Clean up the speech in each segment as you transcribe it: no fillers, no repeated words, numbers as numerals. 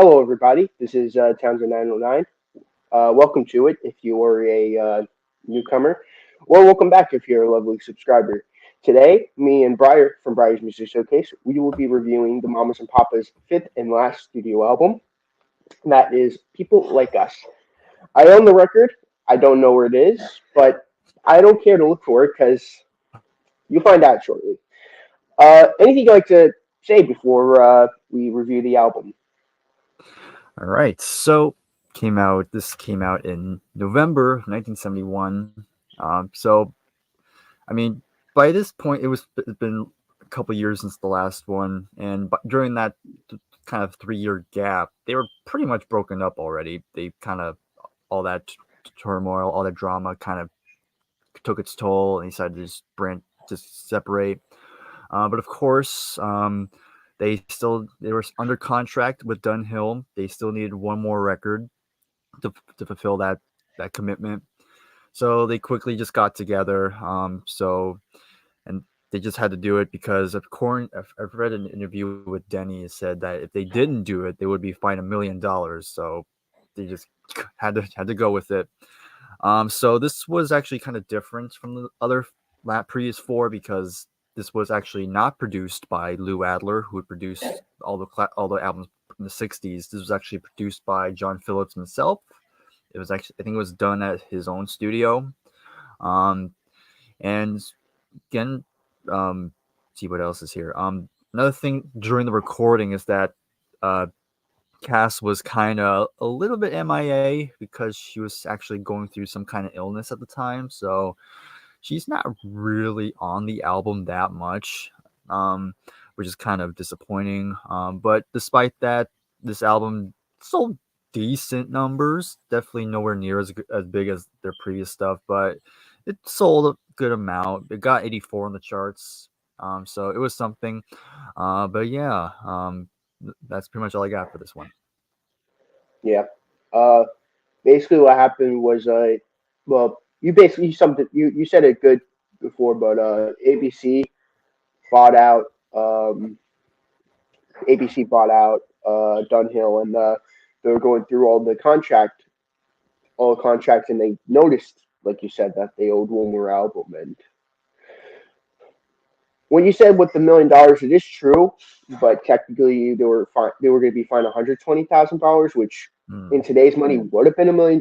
Hello, everybody. This is Townsend 909. Welcome to it if you are a newcomer, or welcome back if you're a lovely subscriber. Today, me and Bryer from Bryers Music Showcase, we will be reviewing the Mamas and Papas' fifth and last studio album. And that is People Like Us. I own the record. I don't know where it is, but I don't care to look for it because you'll find out shortly. Anything you'd like to say before we review the album? All right. This came out in November 1971. So I mean, by this point, it's been a couple years since the last one, and during that kind of 3 year gap, they were pretty much broken up already. They kind of all that turmoil, all that drama, kind of took its toll, and they decided to just separate. But of course, they were under contract with Dunhill. They still needed one more record to fulfill that commitment. So they quickly just got together. And they just had to do it because I've read an interview with Denny. It said that if they didn't do it, they would be fined $1 million. So they just had to go with it. So this was actually kind of different from the other previous four because this was actually not produced by Lou Adler, who had produced all the albums in the '60s. This was actually produced by John Phillips himself. It was actually, I think, it was done at his own studio. Um, and again, see what else is here. Another thing during the recording is that uh, Cass was kind of a little bit MIA because she was actually going through some kind of illness at the time. So she's not really on the album that much, which is kind of disappointing. But despite that, this album sold decent numbers. Definitely nowhere near as big as their previous stuff, but it sold a good amount. It got 84 on the charts, so it was something. But yeah, that's pretty much all I got for this one. Yeah. Uh, Basically what happened was well you basically something you said it good before, but ABC bought out um ABC bought out Dunhill, and they were going through all the contracts, and they noticed, like you said, that they owed one more album. And when you said with the $1 million, it is true, but technically they were going to be fined $120,000, which Hmm. in today's money would have been $1 million.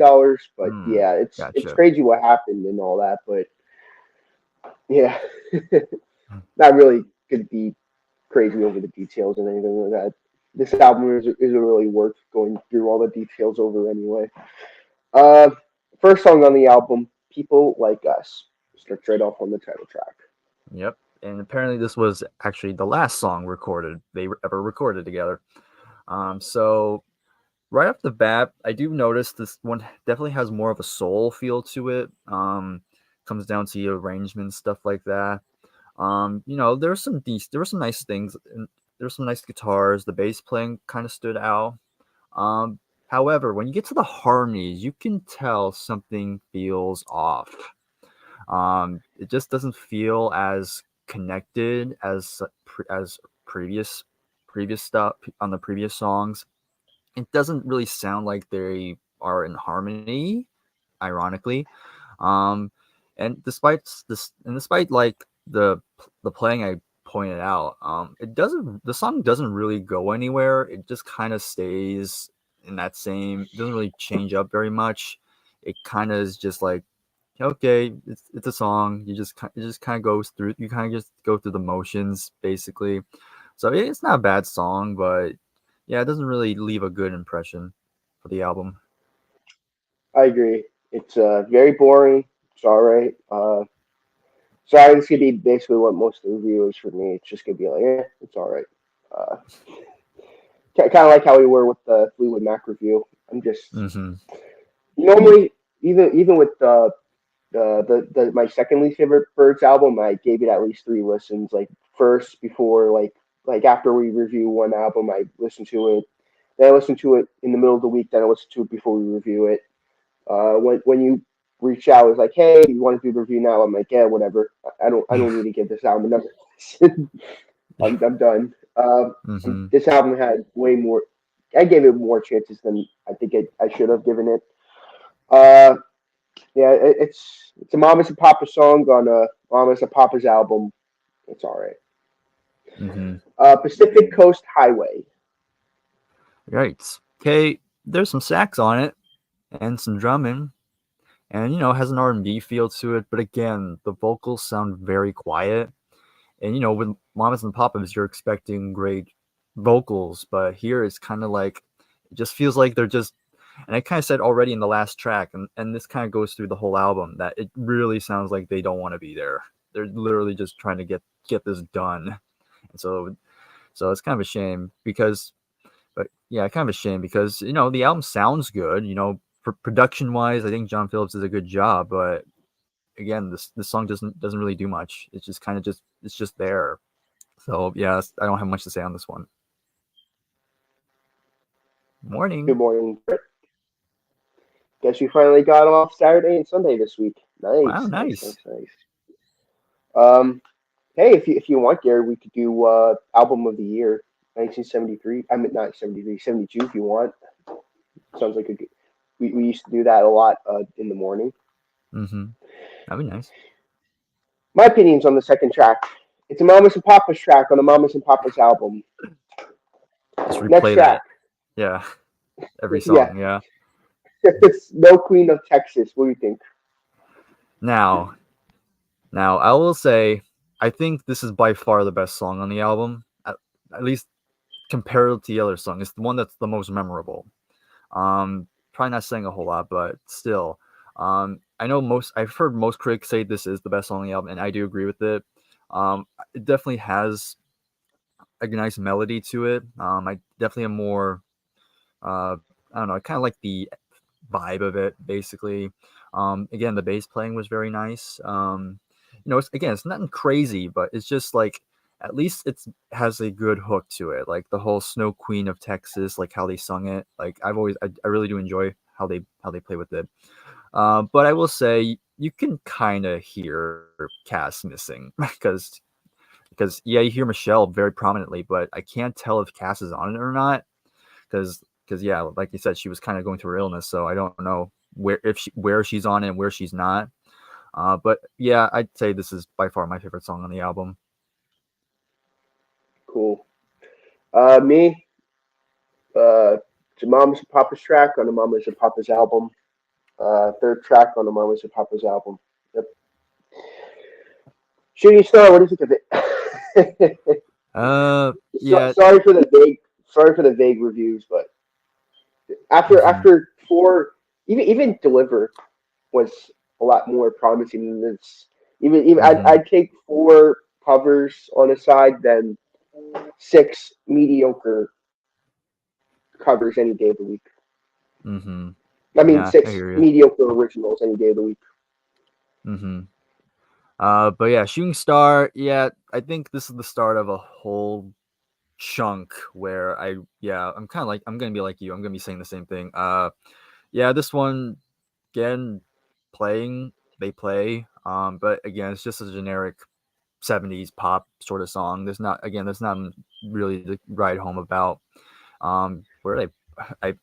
But Hmm. yeah, it's Gotcha. crazy what happened and all that. But yeah, not really going to be crazy over the details and anything like that. This album isn't really worth going through all the details over anyway. Uh, First song on the album, "People Like Us," starts right off on the title track. Yep. And apparently, this was actually the last song they ever recorded together. So right off the bat, I do notice this one definitely has more of a soul feel to it. Comes down to the arrangements, stuff like that. There were some nice things, and there were some nice guitars. The bass playing kind of stood out. Um, However, when you get to the harmonies, you can tell something feels off. It just doesn't feel as connected as previous stuff on the previous songs. It doesn't really sound like they are in harmony, ironically. Um, despite like the playing I pointed out, the song doesn't really go anywhere. It just kind of stays in that same. It doesn't really change up very much. It kind of is just like, okay, it's a song. It just kind of goes through. You kind of just go through the motions basically. So it's not a bad song, but yeah, it doesn't really leave a good impression for the album. I agree. It's very boring. It's all right. Sorry, this could be basically what most of the review is for me. It's just gonna be like, it's all right. Uh, Kind of like how we were with the Fleetwood Mac review. I'm just Hmm. normally even with the my second least favorite Birds album, I gave it at least three listens. Like first before like after we review one album, I listen to it. Then I listen to it in the middle of the week. Then I listen to it before we review it. When you reach out, it's like, hey, you want to do the review now? I'm like, yeah, whatever. I don't need to give this album another. I'm done. Hmm. This album had way more. I gave it more chances than I think I should have given it. Uh, yeah, it's a Mamas and Papa song on a Mamas and Papa's album. It's all right. Mm-hmm. Pacific Coast Highway. Right. Okay. There's some sax on it and some drumming, and has an R&B feel to it. But again, the vocals sound very quiet. And with Mamas and Papas, you're expecting great vocals, but here it's kind of like it just feels like they're just. And I kind of said already in the last track, and this kind of goes through the whole album that it really sounds like they don't want to be there. They're literally just trying to get this done, and so it's kind of a shame because, but yeah, kind of a shame because the album sounds good. Production wise, I think John Phillips does a good job, but again, this song doesn't really do much. It's just kind of it's just there. So yeah, I don't have much to say on this one. Good Morning. morning. Guess you finally got off Saturday and Sunday this week. Wow, Nice, nice, nice, nice. nice. Um, hey, if you want, Gary, we could do album of the year, 1973. I mean, not 73, 72. If you want, sounds like a good. We used to do that a lot in the morning. Mm-hmm. That'd be nice. My opinions on the second track. It's a Mamas and Papas track on the Mamas and Papas album. Just Next replay track. that. Yeah, every Yeah, song. Yeah. it's No Queen of Texas. What do you think? Now, now I will say, I think this is by far the best song on the album. At least compared to the other song, it's the one that's the most memorable. Probably not saying a whole lot, but still, I know I've heard most critics say this is the best song on the album, and I do agree with it. It definitely has a nice melody to it. I definitely am more, I don't know, I kind of like the vibe of it, basically. Again, the bass playing was very nice. It's nothing crazy, but it's just like at least it has a good hook to it, like the whole Snow Queen of Texas, like how they sung it. Like I really do enjoy how they play with it. But I will say you can kind of hear Cass missing because yeah, you hear Michelle very prominently, but I can't tell if Cass is on it or not because yeah, like you said, she was kind of going through her illness, so I don't know where she's on it and where she's not. But yeah, I'd say this is by far my favorite song on the album. Cool. Me, it's a Mamas and Papas track on the Mamas and Papas album. Third track on the Mamas and Papas album. Yep. Shooting Star, what do you think of it? Yeah. Sorry for the vague reviews, but Hmm. after four, even Deliver was a lot more promising than this. Even Hmm. I'd take four covers on a side than six mediocre covers any day of the week. Hmm. I mean, Yeah, I six hear you. mediocre originals any day of the week. Hmm. But yeah, Shooting Star. Yeah, I think this is the start of a whole chunk where I'm kind of like I'm gonna be like you. I'm gonna be saying the same thing. Yeah, this one again playing they play. But again, it's just a generic 70s pop sort of song. There's not really to write home about. Where they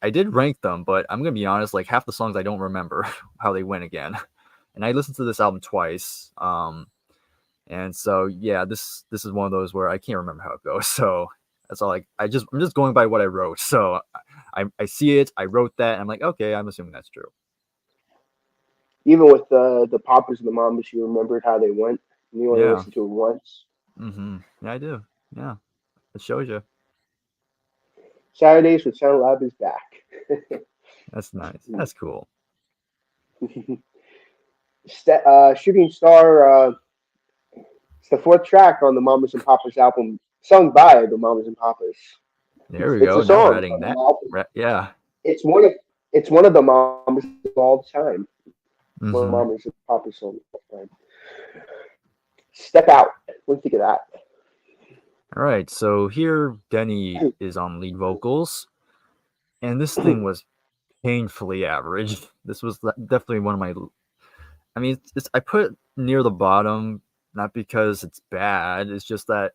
I did rank them, but I'm gonna be honest, like half the songs I don't remember how they went again. And I listened to this album twice. And so yeah, this is one of those where I can't remember how it goes. So that's all I'm just going by what I wrote. So I see it, I wrote that, and I'm like, okay, I'm assuming that's true. Even with the Papas and the Mamas, you remembered how they went, and you only Yeah. listened to it once. Yeah, I do. Yeah. It shows you. Saturdays with Sound Lab is back. That's nice. That's cool. Shooting Star. It's the fourth track on the Mamas and Papas album, sung by the Mamas and Papas. There we It's go. a Now we're song adding on that. the album. Yeah. It's one of it's one of the Mamas of all time. One of the Hmm. Mamas and Papas songs of all time. Step Out. What do you think of that? All right. So here Denny is on lead vocals, and this thing was painfully average. This was definitely one of my. I mean, I put it near the bottom, not because it's bad. It's just that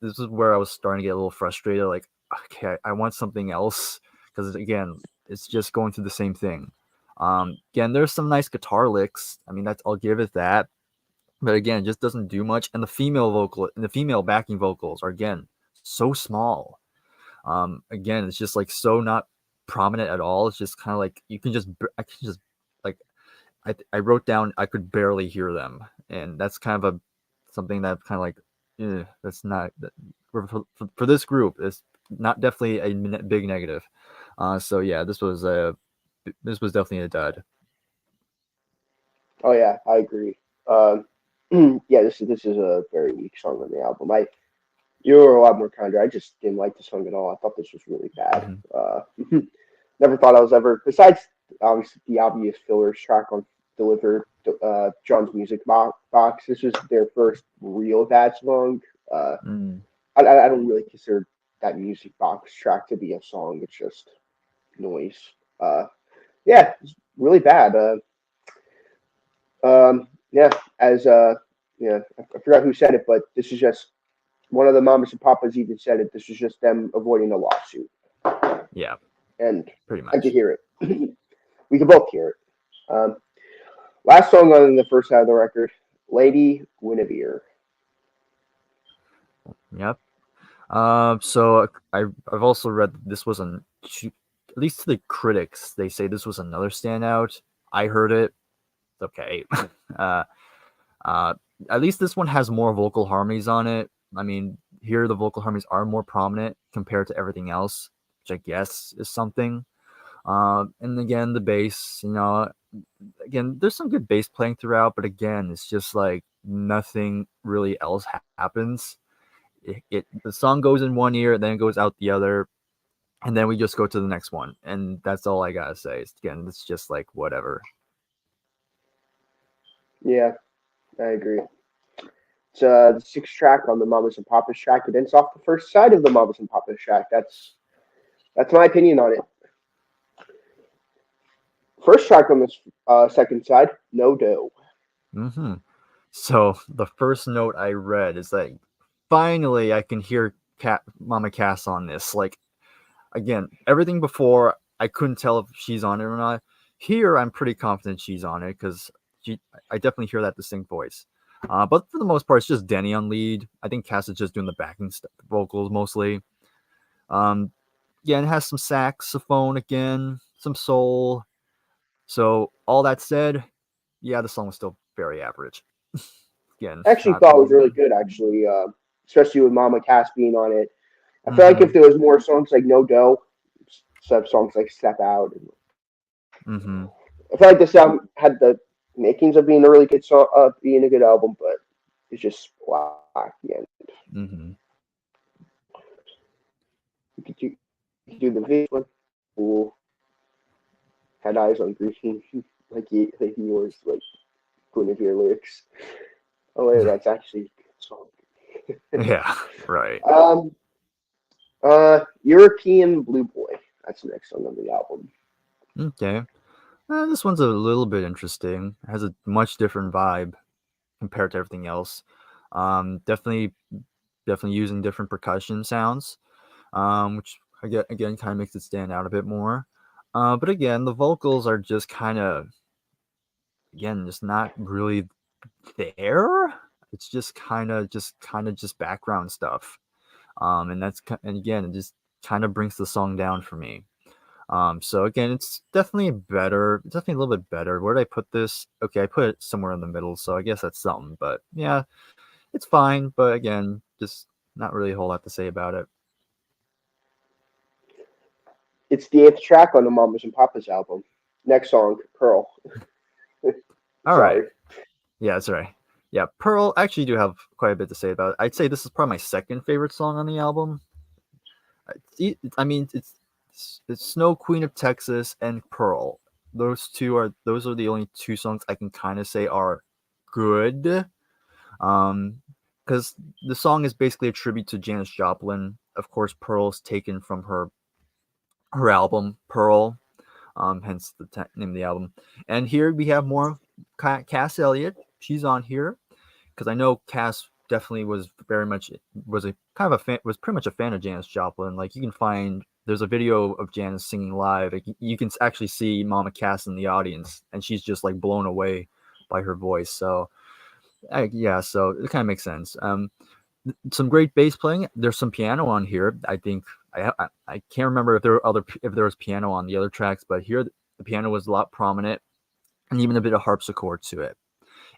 this is where I was starting to get a little frustrated. Like okay, I want something else because again, it's just going through the same thing. Again, there's some nice guitar licks. I mean, that's I'll give it that. But again, it just doesn't do much. And the female backing vocals are again so small. Again, it's just like so not prominent at all. It's just kind of like I can just like I wrote down I could barely hear them, and that's kind of a something that kind of like that's not for this group. It's not definitely a big negative. So yeah, this was definitely a dud. Oh yeah, I agree. Yeah, this is a very weak song on the album. You were a lot more kinder. I just didn't like the song at all. I thought this was really bad. Hmm. Never thought I was ever, besides obviously the obvious fillers track on Deliver, John's Music Box. This was their first real bad song. Uh, Mm, I don't really consider that music box track to be a song. It's just noise. Uh, yeah, it's really bad. Yeah, as yeah, I forgot who said it, but this is just one of the mamas and papas even said it. This is just them avoiding a lawsuit, yeah, and pretty I could much. hear it. We could both hear it. Um, Last song on the first side of the record, Lady Guinevere. Yep. So I've also read that this was at least to the critics, they say this was another standout. I heard it. Okay. uh, uh, at least this one has more vocal harmonies on it. I mean, here the vocal harmonies are more prominent compared to everything else, which I guess is something. And again, the bass, again, there's some good bass playing throughout, but again, it's just like nothing really else happens. The song goes in one ear, then it goes out the other, and then we just go to the next one, and that's all I gotta say. Again, it's just like whatever. Yeah, I agree. It's the sixth track on the Mamas and Papas track. It ends off the first side of the Mamas and Papas track. That's my opinion on it. First track on this second side, No Dough. Hmm. So the first note I read is like, finally I can hear Mama Cass on this. Like again, everything before I couldn't tell if she's on it or not. Here I'm pretty confident she's on it because I definitely hear that distinct voice. But for the most part, it's just Denny on lead. I think Cass is just doing the backing vocals mostly. Um, yeah, and it has some saxophone again, some soul. So all that said, yeah, the song was still very average. Again, I actually not thought it was really really good. good, actually, especially with Mama Cass being on it. I feel like if Mm-hmm. there was more songs like No Dough, some songs like Step Out, and Mm-hmm. I feel like this album had the makings of being a really good song, being a good album, but it's just black at the end. Mm-hmm. You could do the video one, cool, had eyes on green, like he was like Guinevere lyrics. Oh wait, that's actually a good song. Yeah, right. Um, European Blue Boy. That's the next song on the album. Okay. This one's a little bit interesting. It has a much different vibe compared to everything else. Definitely, definitely using different percussion sounds, which again kind of makes it stand out a bit more. But again, the vocals are just kind of again just not really there. It's just background stuff. And and again it just kind of brings the song down for me. So again, it's definitely better. It's definitely a little bit better. Where did I put this? Okay, I put it somewhere in the middle, so I guess that's something. But yeah, it's fine. But again, just not really a whole lot to say about it. It's the eighth track on the Mamas and Papas album. Next song, Pearl. All right. Sorry. Yeah, that's right. Yeah, Pearl. I actually do have quite a bit to say about it. I'd say this is probably my second favorite song on the album. I mean, it's Snow Queen of Texas and Pearl. Those are the only two songs I can kind of say are good. Um, because the song is basically a tribute to Janis Joplin. Of course, Pearl's taken from her album Pearl, hence the name of the album. And here we have more Cass Elliot. She's on here because I know Cass definitely was very much was a kind of a fan, was pretty much a fan of Janis Joplin. Like you can find there's a video of Janis singing live. Like, you can actually see Mama Cass in the audience, and she's just like blown away by her voice. So yeah, so it kind of makes sense. Some great bass playing. There's some piano on here. I think I can't remember if there was piano on the other tracks, but here the piano was a lot prominent, and even a bit of harpsichord to it.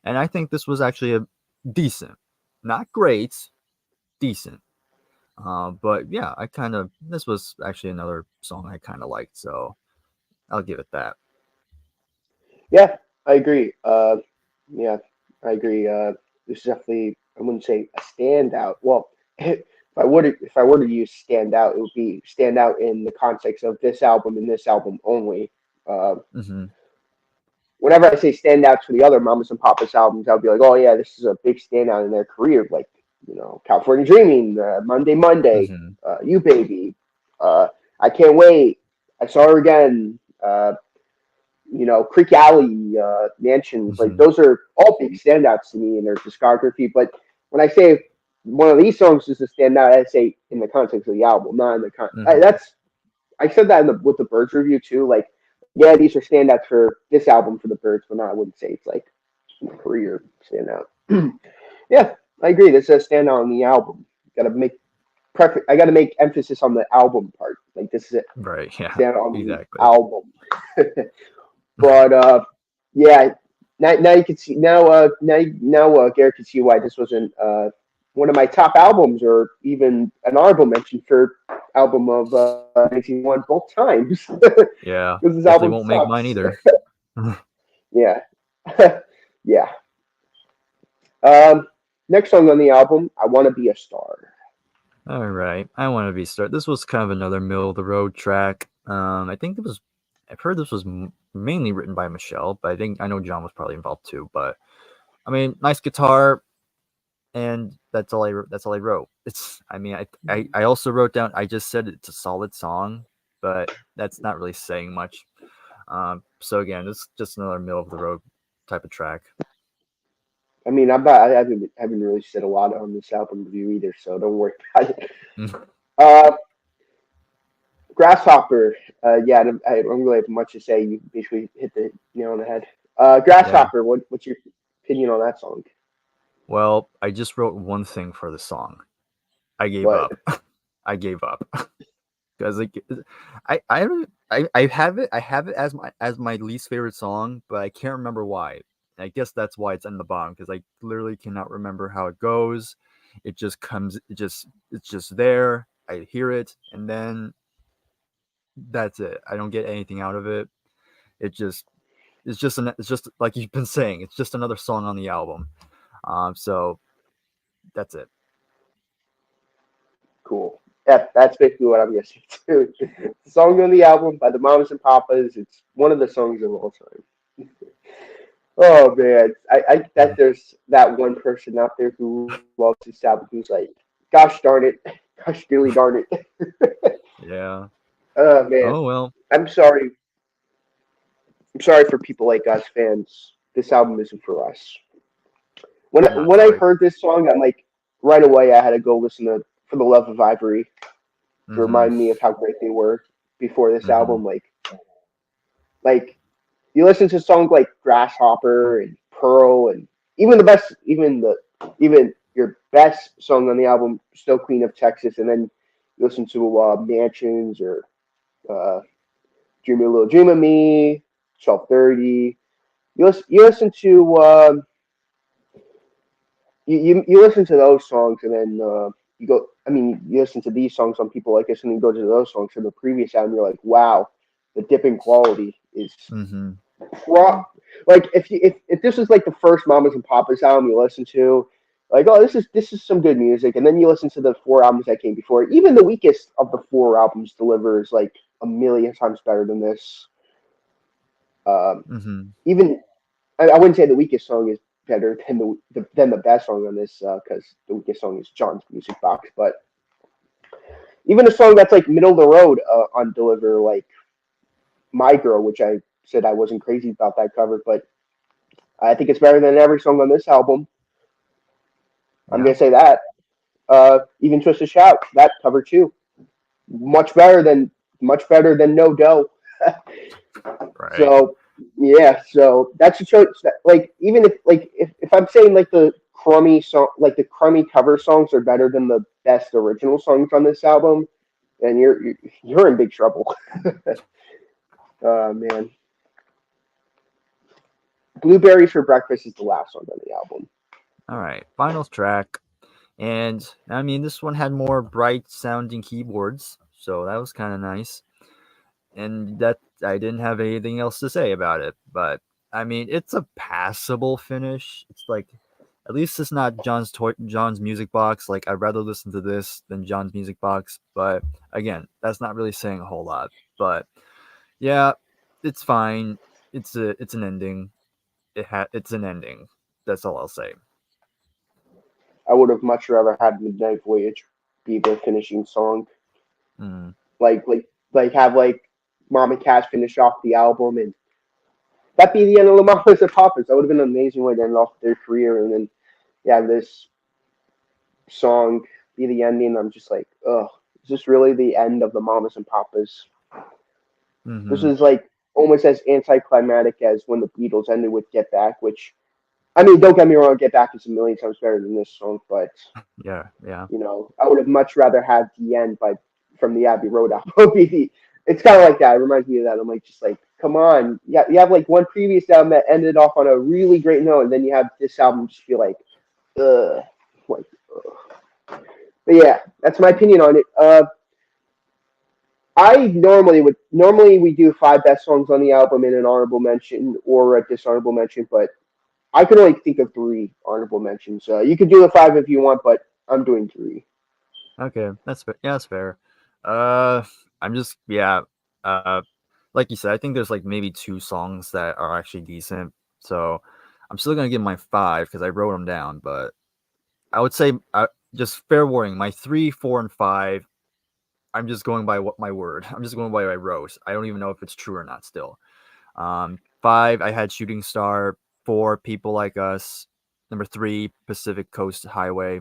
And I think this was actually a decent, not great, decent. But yeah, this was actually another song I kind of liked, so I'll give it that. Yeah, I agree. Yeah, I agree. This is definitely, I wouldn't say a standout. Well, if I were to use standout, it would be standout in the context of this album and this album only. Uh, Mm-hmm. Whenever I say standouts for the other Mamas and Papas albums, I'll be like, oh yeah, this is a big standout in their career, like California Dreaming, Monday Monday, Mm-hmm. You Baby, uh, I Can't Wait, I Saw Her Again. Creek Alley, Mansions, like Mm-hmm. those are all big standouts to me in their discography. But when I say one of these songs is a standout, I say in the context of the album, not in the Mm-hmm. that's I said that with the Birds review too. Like, yeah, these are standouts for this album for the Birds, but not I wouldn't say it's like a career standout. Yeah, I agree. This is a standout on the album. Got to make I got to make emphasis on the album part. Like this is a Right. Yeah. standout on the Exactly. album. But yeah, now you can see now Garrett can see why this wasn't one of my top albums or even an honorable mention for album of 1991 both times Yeah. because this Definitely album won't make mine sucks. either. Yeah, yeah. Next song on the album, "I Want to Be a Star." All right. I want to be start. This was kind of another middle of the road track. I think it was. I've heard this was mainly written by Michelle, but I know John was probably involved too. But I mean, nice guitar, and that's all That's all I wrote. It's. I mean, I also wrote down. I just said it's a solid song, but that's not really saying much. So again, it's just another middle of the road type of track. I mean, I haven't really said a lot on this album review either, so don't worry about it. Uh, Grasshopper. Yeah, I don't really have much to say. You basically hit the nail on the head. Yeah. Grasshopper. What's your opinion on that song? Well, I just wrote one thing for the song. I gave What? up. I gave up because like I don't I have it as my least favorite song, but I can't remember why. I guess that's why it's in the bottom because I literally cannot remember how it goes. It just comes. It's just there. I hear it, and then that's it. I don't get anything out of it. It just it's just like you've been saying. It's just another song on the album. So that's it. Cool. That's basically what I'm guessing too. The song on the album by the Mamas and Papas. It's one of the songs of all time. Oh man, I bet there's that one person out there who loves this album who's like, "Gosh darn it, gosh really darn it." Yeah. Oh man, Oh well. I'm sorry. I'm sorry for people like us fans. This album isn't for us. When I'm not when I sorry. heard this song, I'm like, right away I had to go listen to "For the Love of Ivory" to Mm-hmm. remind me of how great they were before this Mm-hmm. album. Like you listen to songs like "Grasshopper" and "Pearl" and even the best, even your best song on the album, "Snow Queen of Texas," and then you listen to "Mansions" or uh, "Dream a Little Dream of Me," "12:30." You listen to you listen to those songs and then you go. I mean, you listen to these songs on people like us, and then you go to those songs from the previous album. You're like, wow, the dip in quality is Mm-hmm. raw. Like if this was like the first Mamas and Papas album you listen to, like oh this is some good music, and then you listen to the four albums that came before it. Even the weakest of the four albums delivers like a million times better than this. Um, Mm-hmm. Even I wouldn't say the weakest song is better than the best song on this because the weakest song is John's Music Box. But even a song that's like middle of the road on Deliver, like My Girl, which I said I wasn't crazy about that cover, but I think it's better than every song on this album. I'm Yeah. gonna say that. Even Twist a Shout, that cover too, much better than No Dough. Right. So yeah, so that's a choice. Like even if I'm saying like the crummy song, like the crummy cover songs are better than the best original songs on this album, then you're in big trouble. Man, Blueberries for Breakfast is the last song on the album. All right. Final track. And I mean, this one had more bright sounding keyboards, so that was kind of nice. And that I didn't have anything else to say about it. But I mean, it's a passable finish. It's like at least it's not John's music box. Like I'd rather listen to this than John's music box. But again, that's not really saying a whole lot. But yeah, it's fine. It's an ending. It's an ending. That's all I'll say. I would have much rather had Midnight Voyage be the finishing song. Mm, Like like have Mom and Cash finish off the album and that be the end of the Mamas and Papas. That would have been an amazing way to end off their career. And then yeah, this song be the ending. I'm just like, ugh, is this really the end of the Mamas and Papas? This mm-hmm. is like almost as anticlimactic as when the Beatles ended with Get Back, which I mean, don't get me wrong, Get Back is a million times better than this song, but Yeah, yeah. I would have much rather had the end by from the Abbey Road album. It's kind of like that. It reminds me of that. I'm like, just like, come on. Yeah, you have like one previous album that ended off on a really great note, and then you have this album just feel ugh, like, ugh. But yeah, that's my opinion on it. I normally we do five best songs on the album in an honorable mention or a dishonorable mention, but I can only think of three honorable mentions. You could do the five if you want, but I'm doing three. Okay, that's fair. Yeah, that's fair. Uh, I'm just yeah. Uh, like you said, I think there's like maybe two songs that are actually decent. So I'm still gonna give my five because I wrote them down. But I would say just fair warning: my three, four, and five. I'm just going by what my word. I'm just going by what I wrote. I don't even know if it's true or not. Still, five. I had Shooting Star. Four, People Like Us. Number three, Pacific Coast Highway.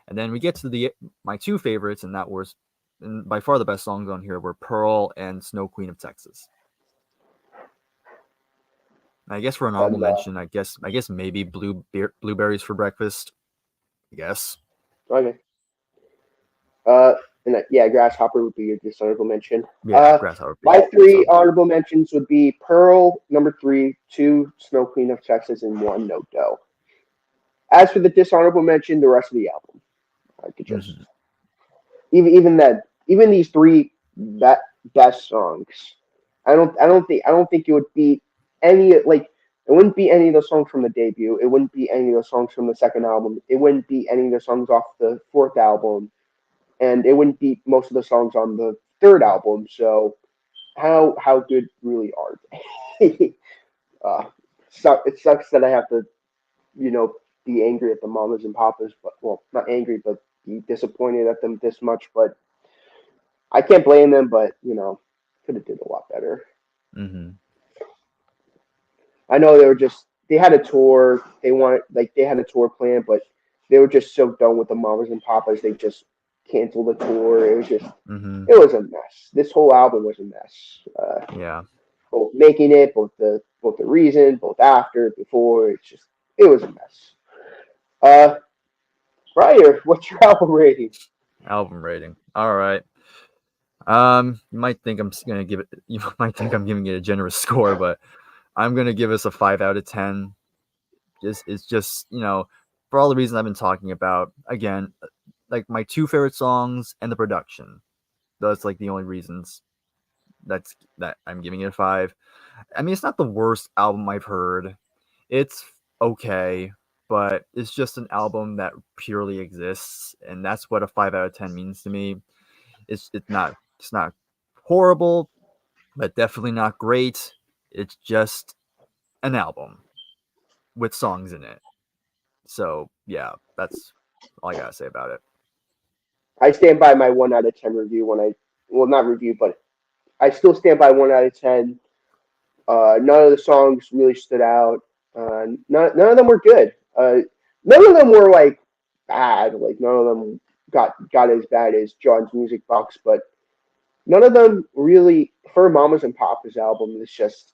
And then we get to the my two favorites, and that was and by far the best songs on here were Pearl and Snow Queen of Texas. And I guess for an honorable That's mention, I guess maybe blueberries for breakfast. I guess. okay. Uh, and yeah, Grasshopper would be your dishonorable mention. Yeah, Grasshopper My Beach. three honorable mentions would be Pearl, number three, two, Snow Queen of Texas, and one, No Dough. As for the dishonorable mention, the rest of the album, I could just Mm-hmm. even these three best songs. I don't think it would be any like it wouldn't be any of the songs from the debut. It wouldn't be any of the songs from the second album. It wouldn't be any of the songs off the fourth album, and it wouldn't be most of the songs on the third album. So how good really are they? uh, it sucks that I have to you know be angry at the mamas and papas, but well, not angry, but be disappointed at them this much. But I can't blame them. But could have did a lot better. Mm-hmm. I know they had a tour. They had a tour plan, but they were just so done with the mamas and papas. They just canceled the tour. Mm-hmm. It was a mess. This whole album was a mess. Yeah. Both making it, both the reason, both after, before. It was a mess. Uh, Bryer, what's your album rating? Album rating. All right. You might think I'm gonna give it. You might think I'm giving it a generous score, but I'm gonna give us a 5 out of 10. It's just for all the reasons I've been talking about. Again, like my two favorite songs and the production. That's like the only reasons that I'm giving it a five. I mean, it's not the worst album I've heard. It's okay, but it's just an album that purely exists, and that's what a 5 out of 10 means to me. It's not horrible, but definitely not great. It's just an album with songs in it. So yeah, that's all I gotta say about it. I stand by my 1 out of 10 review well, not review, but I still stand by 1 out of 10. None of the songs really stood out. None of them were good. None of them were like bad. Like none of them got as bad as John's Music Box, but none of them really. For Mamas and Papas album is just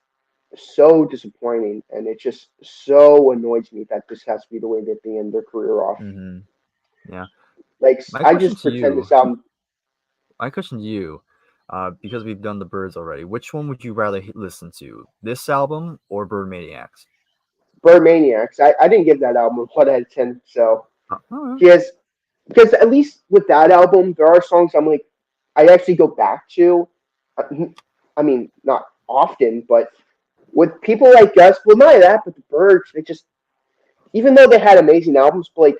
so disappointing, and it just so annoys me that this has to be the way that they end their career off. Hmm. Yeah. Like My I question just to pretend you, this album. my question to you, because we've done the Birds already, which one would you rather listen to? This album or Bird Maniacs? Bird Maniacs. I didn't give that album a 1 out of 10. So Oh, he has because at least with that album, there are songs I'm like I actually go back to. uh, I mean, not often, but with people like us, well, not that, but the Birds, they just even though they had amazing albums, but like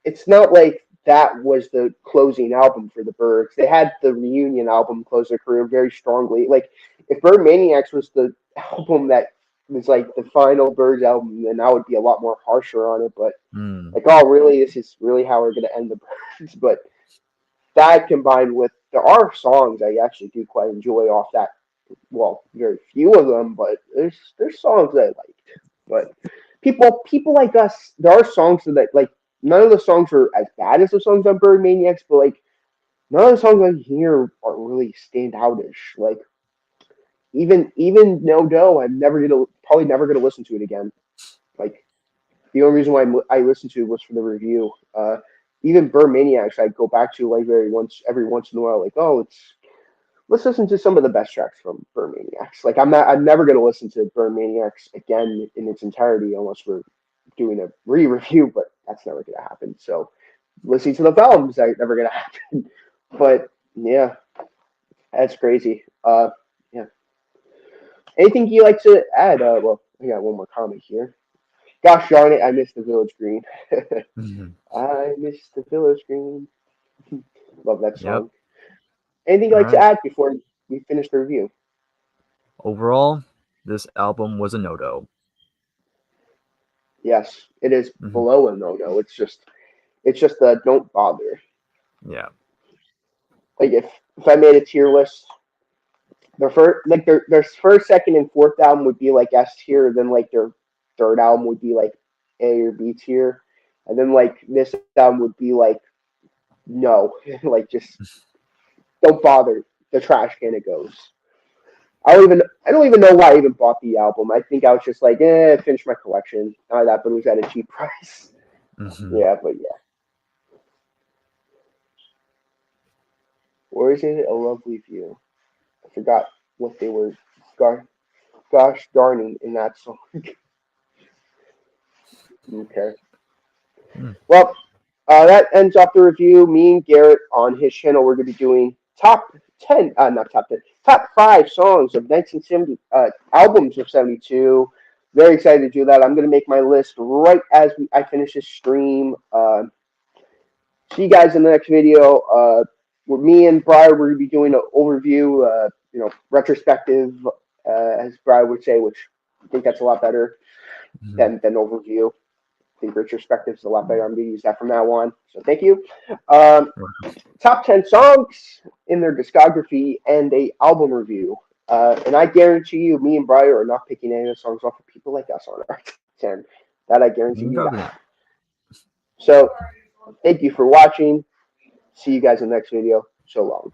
it's not like that was the closing album for the Birds. They had the reunion album close their career very strongly. Like if Bird Maniacs was the album that was like the final Birds album, then I would be a lot more harsher on it. But mm, like, oh, really? This is really how we're gonna end the Birds? But that combined with there are songs I actually do quite enjoy off that. Well, very few of them, but there's songs that I liked. But people like us, there are songs that like none of the songs are as bad as the songs on Bird Maniacs, but like none of the songs on here are really stand outish. Like even No Dough, I'm never gonna probably never gonna listen to it again. Like the only reason why I listened to it was for the review. Even Bird Maniacs, I go back to like every once in a while. Like oh, let's listen to some of the best tracks from Burn Maniacs. Like I'm never gonna listen to Burn Maniacs again in its entirety unless we're doing a re-review, but that's never gonna happen. So listening to the albums, that's never gonna happen. But yeah, that's crazy. Yeah. Anything you like to add? Well, I got one more comment here. Gosh darn it, I missed the Village Green. mhm. I missed the Village Green. Love that Yep. song. Anything you All like to right. add before we finish the review? Overall, this album was a no-do. Yes, it is Mhm. below a no-no. It's just a don't bother. Yeah. Like if I made a tier list, their first, second, and fourth album would be like S tier, then like their third album would be like A or B tier, and then like this album would be like no, like just don't bother. The trash can it goes. I don't even know why I even bought the album. I think I was just like, finish my collection. Not that, but it was at a cheap price. Hmm. Yeah, but yeah. Or is it a lovely view? I forgot what they were. Gosh, gosh darning in that song. Okay. Mm. Well, that ends off the review. Me and Garrett on his channel, we're going to be doing top 10, not top 10, top 5 songs of 1970, albums of 72. Very excited to do that. I'm going to make my list right as I finish this stream. See you guys in the next video. With me and Briar, we're going to be doing an overview, retrospective, as Briar would say, which I think that's a lot better Mhm. than overview. I think retrospective is a lot better. I'm going to use that from now on. So thank you. Um, top 10 songs in their discography and a album review. And I guarantee you, me and Brian are not picking any of the songs off of people like us on our 10. That I guarantee you Probably that. not. So thank you for watching. See you guys in the next video. So long.